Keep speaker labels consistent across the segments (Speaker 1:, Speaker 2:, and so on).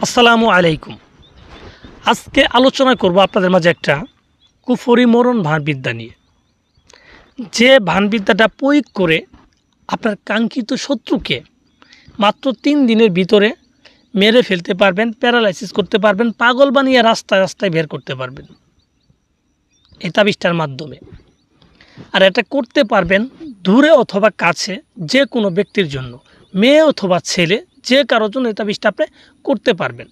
Speaker 1: আসসালামু আলাইকুম। আজকে আলোচনা করব আপনাদের মাঝে একটা কুফরি মরণ ভানবিদ্যা নিয়ে। যে ভানবিদ্যাটা প্রয়োগ করে আপনার কাঙ্ক্ষিত শত্রুকে মাত্র 3 দিনের ভিতরে মেরে ফেলতে পারবেন, প্যারালাইসিস করতে পারবেন, পাগল বানিয়ে রাস্তায় রাস্তায় বের করতে পারবেন এই তাবিজটার মাধ্যমে। আর এটা করতে পারবেন দূরে অথবা কাছে যে কোনো ব্যক্তির জন্য, মেয়ে অথবা ছেলে, যে কারোর জন্য এই তাবিজটা আপনি করতে পারবেন।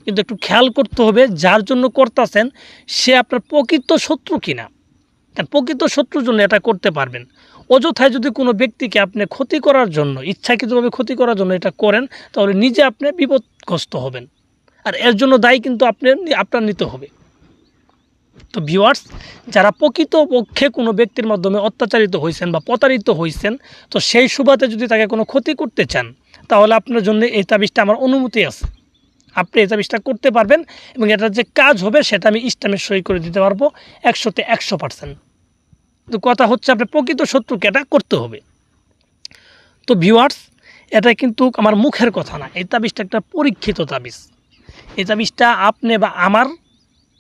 Speaker 1: কিন্তু একটু খেয়াল করতে হবে যার জন্য করতেছেন সে আপনার প্রকৃত শত্রু কিনা। কারণ প্রকৃত শত্রুর জন্য এটা করতে পারবেন। অযথায় যদি কোনো ব্যক্তিকে আপনি ক্ষতি করার জন্য, ইচ্ছাকৃতভাবে ক্ষতি করার জন্য এটা করেন, তাহলে নিজে আপনি বিপদগ্রস্ত হবেন। আর এর জন্য দায়ী কিন্তু আপনার নিতে হবে। তো ভিউয়ার্স, যারা প্রকৃতপক্ষে কোনো ব্যক্তির মাধ্যমে অত্যাচারিত হয়েছেন বা প্রতারিত হয়েছেন, তো সেই সুবাদে যদি তাকে কোনো ক্ষতি করতে চান, তাহলে আপনার জন্য এই তাবিজটা আমার অনুমতি আছে। আপনি এই তাবিজটা করতে পারবেন এবং এটার যে কাজ হবে সেটা আমি ইসলামের সই করে দিতে পারবো 100-তে 100%। তো কথা হচ্ছে আপনি প্রকৃত শত্রুকে এটা করতে হবে। তো ভিউয়ার্স, এটা কিন্তু আমার মুখের কথা না, এই তাবিজটা একটা পরীক্ষিত তাবিজ। এই তাবিজটা আপনি বা আমার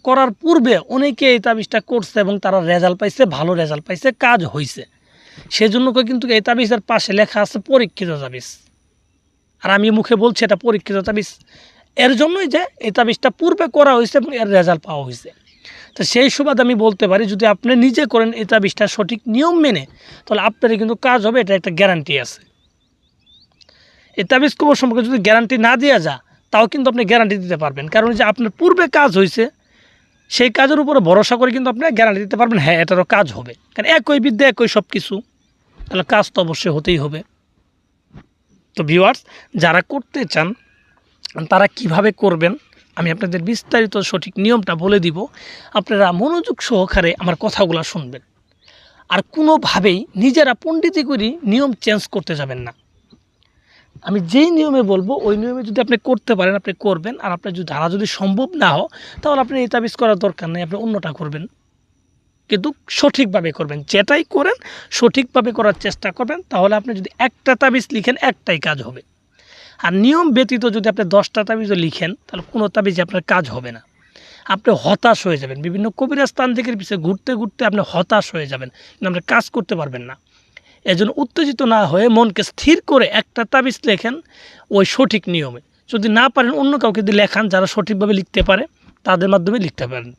Speaker 1: করার পূর্বে অনেকে এই তাবিজটা করছে এবং তারা রেজাল্ট পাইছে, ভালো রেজাল্ট পাইছে, কাজ হয়েছে। সেজন্য কিন্তু এই তাবিজের পাশে লেখা আছে পরীক্ষিত তাবিজ। আর আমি মুখে বলছি এটা পরীক্ষিত তাবিজ এর জন্যই যে এই তাবিজটা পূর্বে করা হয়েছে এবং এর রেজাল্ট পাওয়া হয়েছে। তো সেই সুবাদে আমি বলতে পারি, যদি আপনি নিজে করেন এই তাবিজটা সঠিক নিয়ম মেনে, তাহলে আপনারই কিন্তু কাজ হবে, এটা একটা গ্যারান্টি আছে। এই তাবিজ কবর সম্পর্কে যদি গ্যারান্টি না দেওয়া যায়, তাও কিন্তু আপনি গ্যারান্টি দিতে পারবেন। কারণ যে আপনার পূর্বে কাজ হয়েছে, সেই কাজের উপরে ভরসা করে কিন্তু আপনি গ্যারান্টি দিতে পারবেন হ্যাঁ এটারও কাজ হবে। কারণ একই বিদ্যা একই সব কিছু, তাহলে কাজ তো অবশ্যই হতেই হবে। তো ভিউয়ার্স, যারা করতে চান তারা কিভাবে করবেন আমি আপনাদের বিস্তারিত সঠিক নিয়মটা বলে দিব। আপনারা মনোযোগ সহকারে আমার কথাগুলো শুনবেন। আর কোনোভাবেই নিজেরা পণ্ডিতি করি নিয়ম চেঞ্জ করতে যাবেন না। আমি যেই নিয়মে বলবো ওই নিয়মে যদি আপনি করতে পারেন আপনি করবেন। আর আপনার যদি ধারা যদি সম্ভব না হয়, তাহলে আপনি এই তাবিজ করার দরকার নেই, আপনি অন্যটা করবেন। কিন্তু সঠিকভাবে করবেন, যেটাই করেন সঠিকভাবে করার চেষ্টা করবেন। তাহলে আপনি যদি একটা তাবিজ লিখেন একটাই কাজ হবে। আর নিয়ম ব্যতীত যদি আপনি 10টা তাবিজও লিখেন, তাহলে কোনো তাবিজে আপনার কাজ হবে না। আপনি হতাশ হয়ে যাবেন, বিভিন্ন কবিরাজ তান্ত্রিকের পিছিয়ে ঘুরতে ঘুরতে আপনি হতাশ হয়ে যাবেন, কিন্তু আপনি কাজ করতে পারবেন না। এজন্য উত্তেজিত না হয়ে মনকে স্থির করে একটা তাবিজ লেখেন ওই সঠিক নিয়মে। যদি না পারেন অন্য কাউকে দিয়ে লেখান যারা সঠিকভাবে লিখতে পারে, তাদের মাধ্যমে লিখতে পারেন।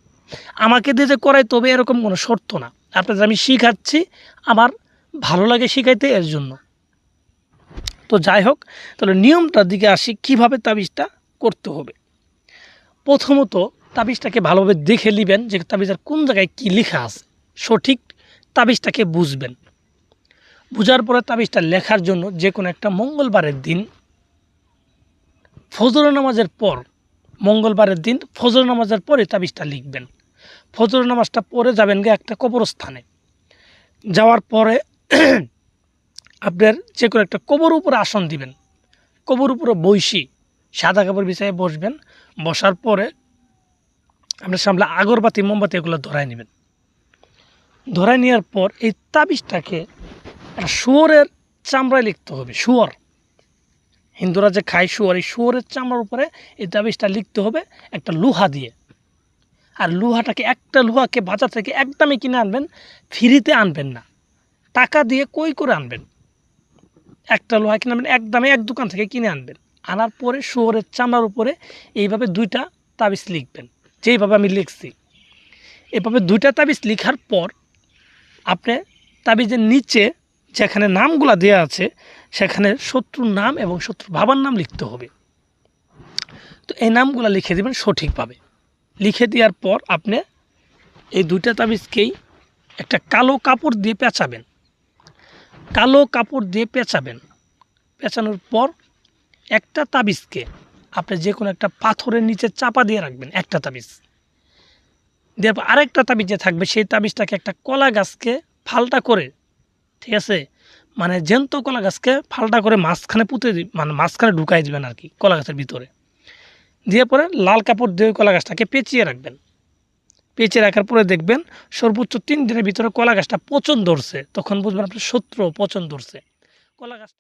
Speaker 1: আমাকে দিয়ে যে করাইতে হবে এরকম কোনো শর্ত না। আপনাদের আমি শিখাচ্ছি, আমার ভালো লাগে শিখাইতে, এর জন্য। তো যাই হোক, তাহলে নিয়মটার দিকে আসি, কিভাবে তাবিজটা করতে হবে। প্রথমত তাবিজটাকে ভালোভাবে দেখে নেবেন যে তাবিজের কোন জায়গায় কী লেখা আছে, সঠিক তাবিজটাকে বুঝবেন। বুঝার পরে তাবিজটা লেখার জন্য যে কোনো একটা মঙ্গলবারের দিন ফজর নামাজের পর, মঙ্গলবারের দিন ফজর নামাজের পরে তাবিজটা লিখবেন। ফজর নামাজটা পরে যাবেন গিয়ে একটা কবরস্থানে, যাওয়ার পরে আপনার যে কোনো একটা কবর উপরে আসন দিবেন। কবর উপরে বসি সাদা কাপড় বিছায় বসবেন। বসার পরে আপনার সামনে আগরবাতি মোমবাতি এগুলো ধরায় নেবেন। ধরায় নেওয়ার পর এই তাবিজটাকে একটা শুয়োরের চামড়ায় লিখতে হবে। শুয়োর, হিন্দুরা যে খায় শুয়োর, এই শুয়োরের চামড়ার উপরে এই তাবিজটা লিখতে হবে একটা লোহা দিয়ে। আর লোহাটাকে, একটা লোহাকে বাজার থেকে একদমই কিনে আনবেন, ফ্রিতে আনবেন না, টাকা দিয়ে কই করে আনবেন। একটা লোহা কিনে আনবেন একদমই, এক দোকান থেকে কিনে আনবেন। আনার পরে শুয়োরের চামড়ার উপরে এইভাবে 2টা তাবিজ লিখবেন, যেইভাবে আমি লিখছি। এভাবে 2টা তাবিজ লিখার পর আপনি তাবিজের নিচে যেখানে নামগুলা দেওয়া আছে সেখানে শত্রুর নাম এবং শত্রুর বাবার নাম লিখতে হবে। তো এই নামগুলো লিখে দেবেন সঠিকভাবে। লিখে দেওয়ার পর আপনি এই 2টা তাবিজকেই একটা কালো কাপড় দিয়ে পেঁচাবেন। কালো কাপড় দিয়ে পেঁচাবেন। পেঁচানোর পর একটা তাবিজকে আপনি যে কোনো একটা পাথরের নিচে চাপা দিয়ে রাখবেন, একটা তাবিজ দেওয়ার পর আরেকটা তাবিজ যে থাকবে সেই তাবিজটাকে একটা কলা গাছকে ফালটা করে, ঠিক আছে, মানে জ্যান্ত কলা গাছকে ফালটা করে মাঝখানে মানে মাঝখানে ঢুকাই দেবেন আর কি, কলা গাছের ভিতরে দিয়ে পরে লাল কাপড় দিয়ে কলা গাছটাকে পেঁচিয়ে রাখবেন। পেঁচিয়ে রাখার পরে দেখবেন সর্বোচ্চ 3 দিনের ভিতরে কলা গাছটা পচন ধরছে, তখন বুঝবেন আপনার শত্রু পচন ধরছে। কলা গাছ